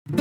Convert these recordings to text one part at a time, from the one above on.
گویا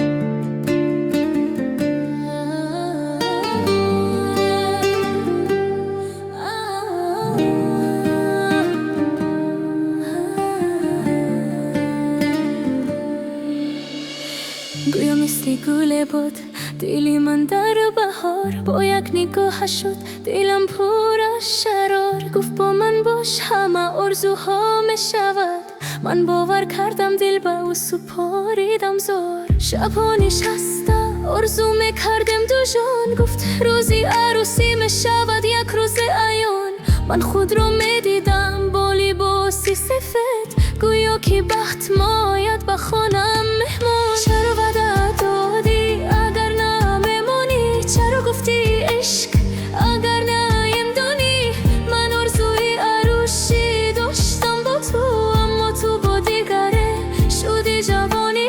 مثل گله بود دلی من در بهار، با یک نگاه شد دلم پر از شرار. گفت با من باش همه آرزوها می شود، من باور کردم دل به او سپاریدم زار. شبها نشسته آرزو می کردم دو جان، گفت روزی عروسی می شود یک روز عیان. من خود را می دیدم با لباسی سفید، گویا که بخت ماید به خانم مهمان. چرا وعده دادی اگر نمیمانی؟ چرا گفتی عشق اگر نمیدانی؟ من آرزوی عروسی داشتم با تو، اما تو با دیگره شدی جوانی.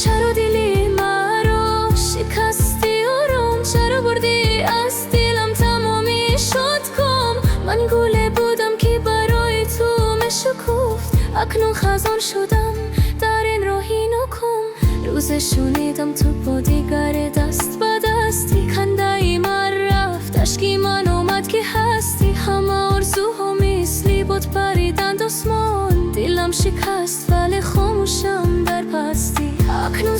چرا دلی مرا شکستی آرام؟ چرا بردی از دلم تمامی شادکام؟ من گله بودم که برای تو میشکفت، اکنون خزان شدم در این راهی نکن. روز شنیدم تو با دیگر دست به دستی، خنده من رفت اشکی من آمد که هستی. همه آرزوها مثلی بود پریدند آسمان، دلم شکست ولی خاموشم در پستی. اکنون